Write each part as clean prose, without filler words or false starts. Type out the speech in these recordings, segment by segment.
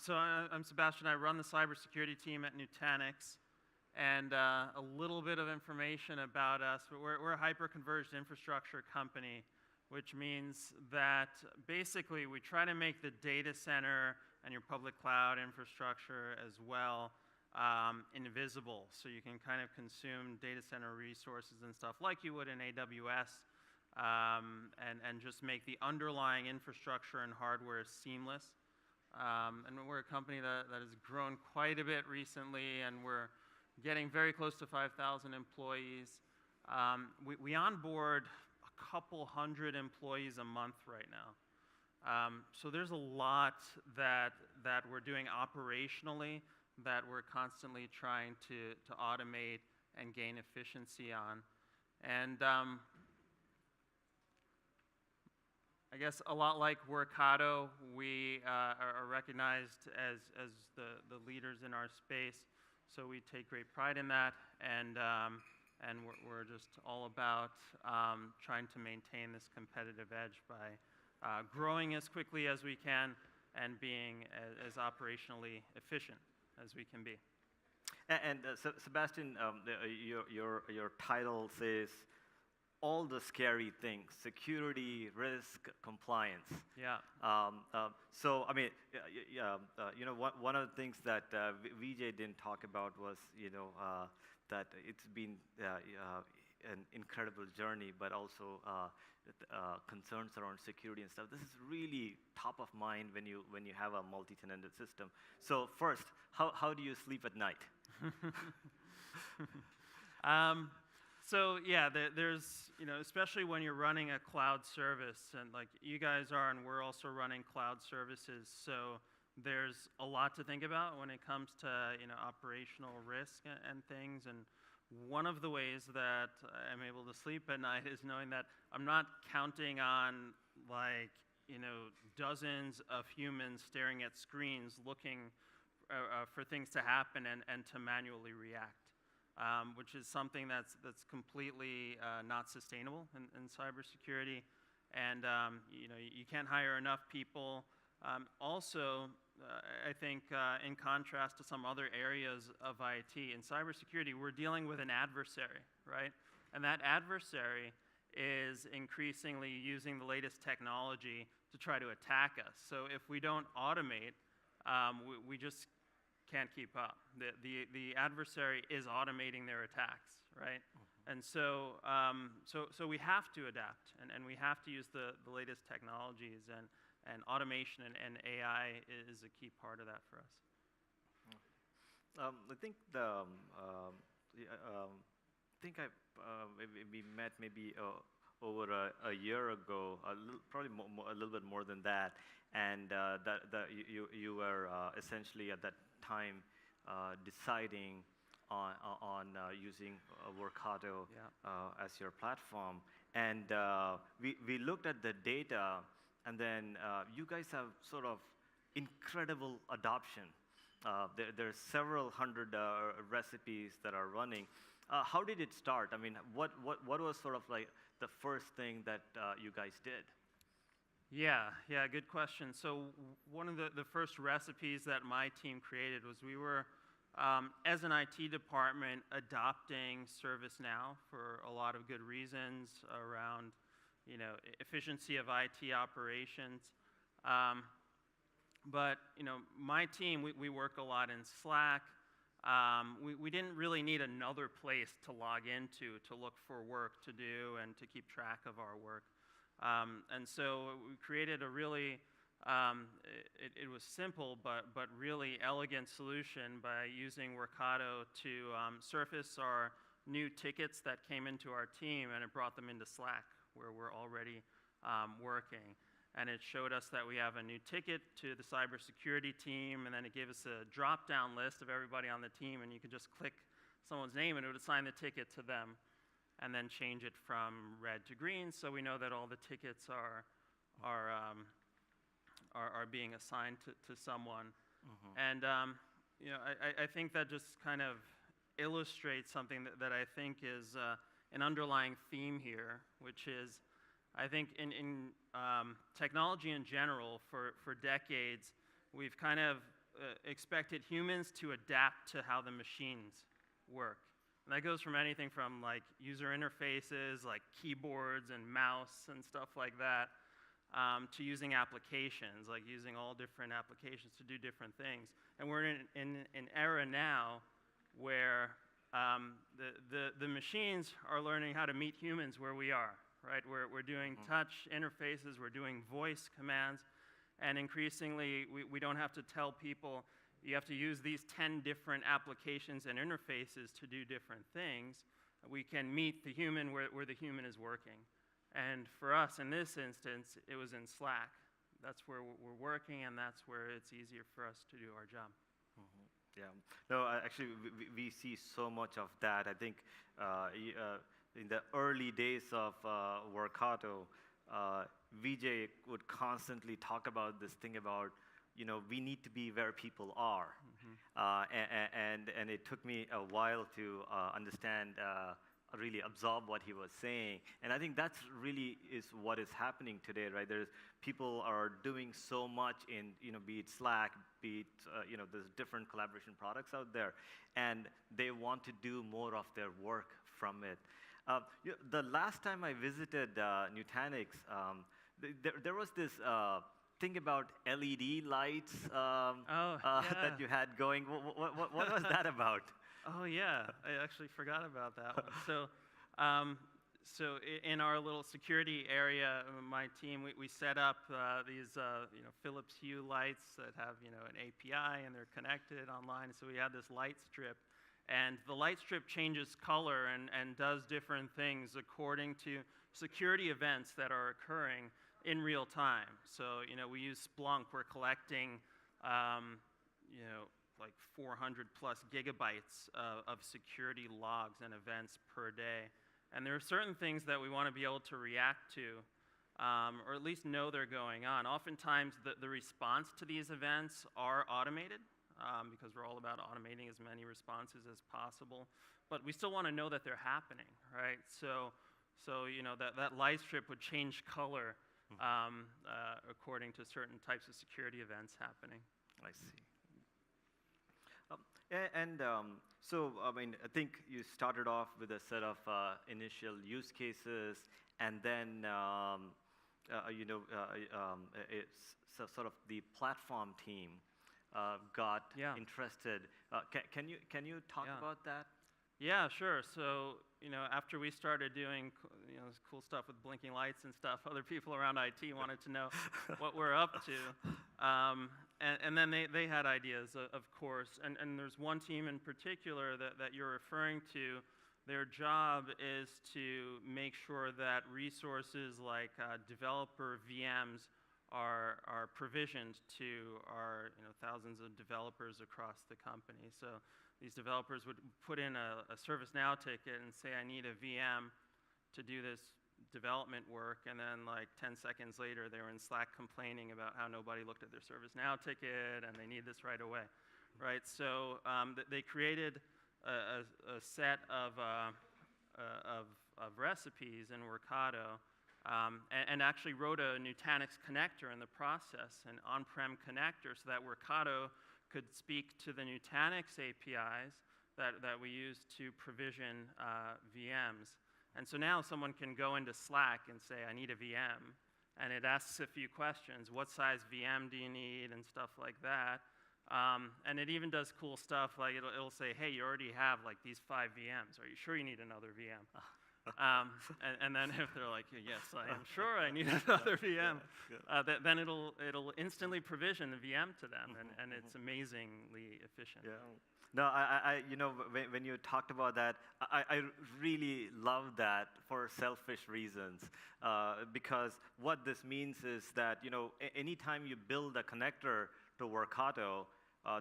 I'm Sebastian. I run the cybersecurity team at Nutanix. And a little bit of information about us. We're a hyper-converged infrastructure company, which means that basically we try to make the data center and your public cloud infrastructure as well invisible. So you can kind of consume data center resources and stuff like you would in AWS and just make the underlying infrastructure and hardware seamless. And we're a company that has grown quite a bit recently, and we're getting very close to 5,000 employees. We onboard a couple hundred employees a month right now. So there's a lot that we're doing operationally that we're constantly trying to automate and gain efficiency on. And I guess a lot like Workato, we are recognized as the leaders in our space. So we take great pride in that, and we're just all about trying to maintain this competitive edge by growing as quickly as we can and being as operationally efficient as we can be. And Sebastian, your title says all the scary things: security, risk, compliance. Yeah. So I mean, one of the things that Vijay didn't talk about was, that it's been an incredible journey, but also concerns around security and stuff. This is really top of mind when you have a multi-tenanted system. So first, how do you sleep at night? So yeah, there's, especially when you're running a cloud service, and like you guys are, and we're also running cloud services, so there's a lot to think about when it comes to, operational risk and things. And one of the ways that I'm able to sleep at night is knowing that I'm not counting on, like, dozens of humans staring at screens looking for things to happen and to manually react. Which is something that's completely not sustainable in cybersecurity, and you can't hire enough people. Also, I think in contrast to some other areas of IT, in cybersecurity, we're dealing with an adversary, right? And that adversary is increasingly using the latest technology to try to attack us. So if we don't automate, we just can't keep up. The adversary is automating their attacks, right? Mm-hmm. And so we have to adapt, and we have to use the latest technologies, and automation and AI is a key part of that for us. I think we met maybe over a year ago, probably a little bit more than that, and you were essentially at that time deciding on using Workato as your platform, and we looked at the data, and then you guys have sort of incredible adoption. There's several hundred recipes that are running. How did it start? I mean, what was sort of like the first thing that you guys did? Yeah, good question. So one of the first recipes that my team created was we were, as an IT department, adopting ServiceNow for a lot of good reasons around, efficiency of IT operations. But, my team, we work a lot in Slack. We didn't really need another place to log into to look for work to do and to keep track of our work. And so we created a really, it was simple but really elegant solution by using Workato to surface our new tickets that came into our team, and it brought them into Slack, where we're already working. And it showed us that we have a new ticket to the cybersecurity team, and then it gave us a drop-down list of everybody on the team, and you could just click someone's name and it would assign the ticket to them, and then change it from red to green, so we know that all the tickets are being assigned to someone. Mm-hmm. And I think that just kind of illustrates something that I think is an underlying theme here, which is, I think in technology in general, for decades, we've kind of expected humans to adapt to how the machines work. And that goes from anything from like user interfaces, like keyboards and mouse and stuff like that, to using applications, like using all different applications to do different things. And we're in an era now where the machines are learning how to meet humans where we are, right? We're doing touch interfaces, we're doing voice commands, and increasingly we don't have to tell people you have to use these 10 different applications and interfaces to do different things. We can meet the human where the human is working. And for us, in this instance, it was in Slack. That's where we're working, and that's where it's easier for us to do our job. Yeah. No, actually, we see so much of that. I think in the early days of Workato, Vijay would constantly talk about this thing about, we need to be where people are. And it took me a while to understand, really absorb what he was saying. And I think that's really is what is happening today, right? People are doing so much in, be it Slack, be it, there's different collaboration products out there, and they want to do more of their work from it. The last time I visited Nutanix, there was this thing about LED lights that you had going. What was that about? Oh yeah, I actually forgot about that one. So in our little security area, my team, we set up these Philips Hue lights that have an API and they're connected online. So we had this light strip, and the light strip changes color and does different things according to security events that are occurring in real time. So we use Splunk. We're collecting like 400 plus gigabytes of security logs and events per day. And there are certain things that we want to be able to react to, or at least know they're going on. Oftentimes, the response to these events are automated, because we're all about automating as many responses as possible. But we still want to know that they're happening, right? So that light strip would change color according to certain types of security events happening. I see. So, I mean, I think you started off with a set of initial use cases, and then, it's sort of the platform team got interested. Can you talk about that? Yeah, sure. So, after we started doing, this cool stuff with blinking lights and stuff, other people around IT wanted to know what we're up to. And then they had ideas, of course. And there's one team in particular that you're referring to. Their job is to make sure that resources like developer VMs are provisioned to our thousands of developers across the company. So these developers would put in a ServiceNow ticket and say, I need a VM to do this development work, and then like 10 seconds later they were in Slack complaining about how nobody looked at their ServiceNow ticket and they need this right away, right? So they created a set of recipes in Workato, and actually wrote a Nutanix connector in the process, an on-prem connector, so that Workato could speak to the Nutanix APIs that we use to provision VMs. And so now someone can go into Slack and say, I need a VM, and it asks a few questions. What size VM do you need, and stuff like that. And it even does cool stuff, like it'll say, hey, you already have like these 5 VMs. Are you sure you need another VM? And then if they're like, yes, I am sure I need another VM, then it'll instantly provision the VM to them, and it's amazingly efficient. Yeah. No, when you talked about that, I really love that for selfish reasons, because what this means is that, anytime you build a connector to Workato,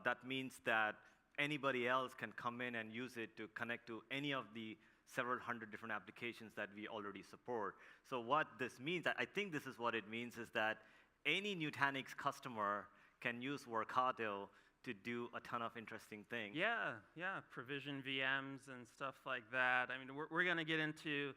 that means that anybody else can come in and use it to connect to any of the several hundred different applications that we already support. So what this means, I think this is what it means, is that any Nutanix customer can use Workato to do a ton of interesting things. Yeah, provision VMs and stuff like that. I mean, we're going to get into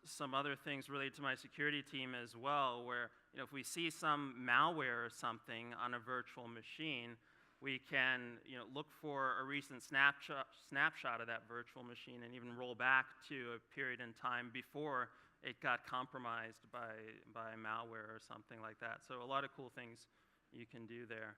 some other things related to my security team as well, where if we see some malware or something on a virtual machine, we can look for a recent snapshot of that virtual machine and even roll back to a period in time before it got compromised by malware or something like that. So a lot of cool things you can do there.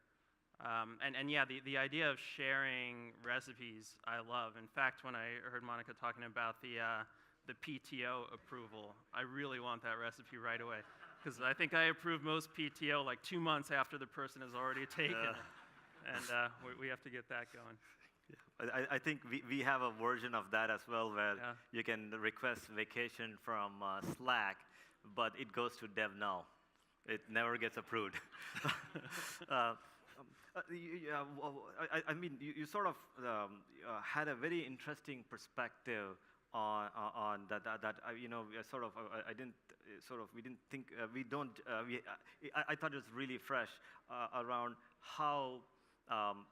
And yeah, the idea of sharing recipes, I love. In fact, when I heard Monica talking about the PTO approval, I really want that recipe right away. Because I think I approve most PTO like 2 months after the person has already taken it. And we have to get that going. I think we have a version of that as well, where you can request vacation from Slack, but it goes to dev null. It never gets approved. I mean, you sort of had a very interesting perspective on that. I thought it was really fresh around how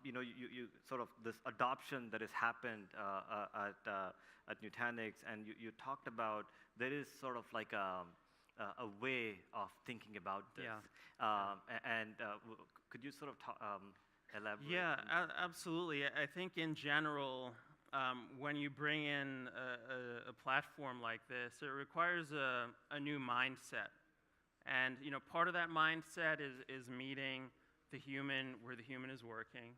you sort of this adoption that has happened at Nutanix, and you talked about there is sort of like a way of thinking about this. Could you sort of elaborate? Yeah, absolutely. I think in general, when you bring in a platform like this, it requires a new mindset. And part of that mindset is meeting the human where the human is working.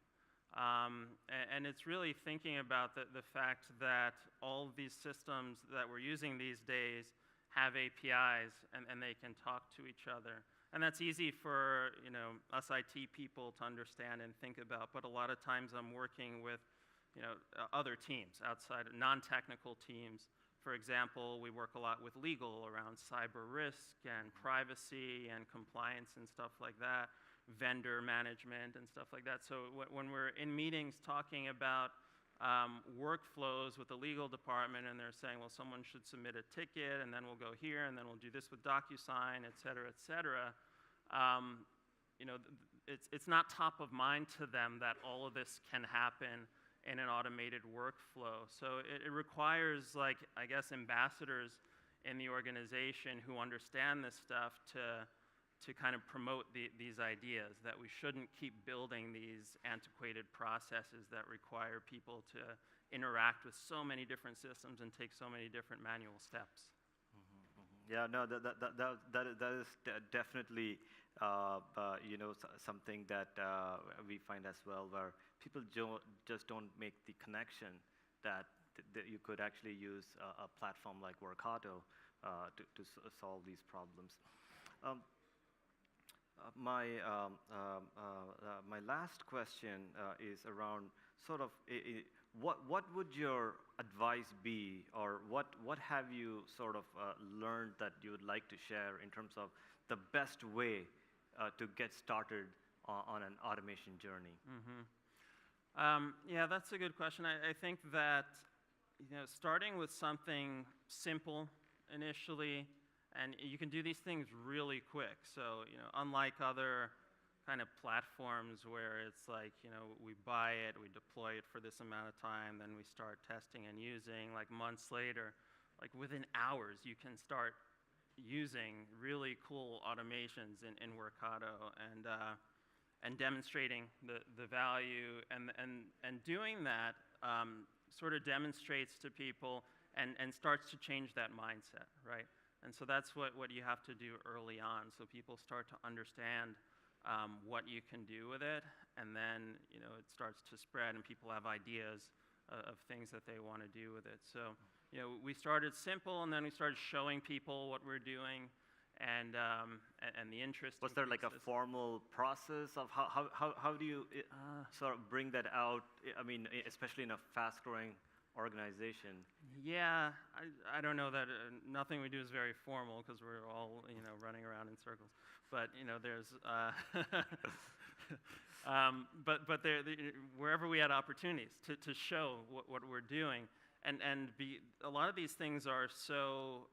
And it's really thinking about the fact that all of these systems that we're using these days have APIs and they can talk to each other. And that's easy for us IT people to understand and think about, but a lot of times I'm working with other teams outside, non-technical teams. For example, we work a lot with legal around cyber risk and privacy and compliance and stuff like that, vendor management and stuff like that. So when we're in meetings talking about workflows with the legal department, and they're saying, well, someone should submit a ticket, and then we'll go here, and then we'll do this with DocuSign, et cetera, et cetera. It's not top of mind to them that all of this can happen in an automated workflow. So it requires, like, I guess, ambassadors in the organization who understand this stuff to kind of promote these ideas, that we shouldn't keep building these antiquated processes that require people to interact with so many different systems and take so many different manual steps. Yeah, no, that is definitely something that we find as well, where people just don't make the connection that you could actually use a platform like Workato to solve these problems. My last question is around sort of what would your advice be, or what have you sort of learned that you would like to share in terms of the best way to get started on an automation journey? Yeah, that's a good question. I think that starting with something simple initially, and you can do these things really quick. So, unlike other kind of platforms where it's like, we buy it, we deploy it for this amount of time, then we start testing and using, like months later, like within hours, you can start using really cool automations in Workato and demonstrating the value. And doing that sort of demonstrates to people and starts to change that mindset, right? And so that's what you have to do early on, so people start to understand what you can do with it, and then it starts to spread, and people have ideas of things that they want to do with it. So we started simple, and then we started showing people what we're doing, and the interest. Was there like a formal process of how do you sort of bring that out? I mean, especially in a fast-growing organization. Yeah, I don't know that nothing we do is very formal, because we're all running around in circles. But there's but wherever we had opportunities to show what we're doing, and a lot of these things are so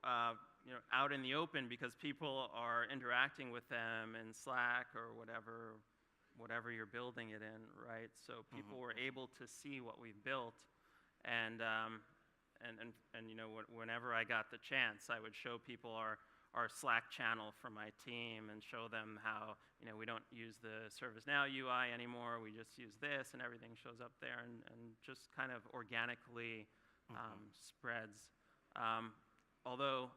out in the open because people are interacting with them in Slack or whatever you're building it in, right? So people were able to see what we've built. And whenever I got the chance, I would show people our our Slack channel for my team and show them how, we don't use the ServiceNow UI anymore, we just use this, and everything shows up there, and just kind of organically spreads. Although,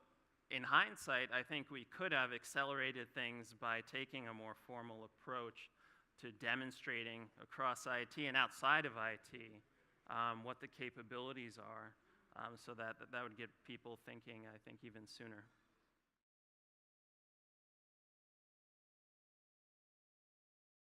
in hindsight, I think we could have accelerated things by taking a more formal approach to demonstrating across IT and outside of IT what the capabilities are, so that would get people thinking, I think, even sooner.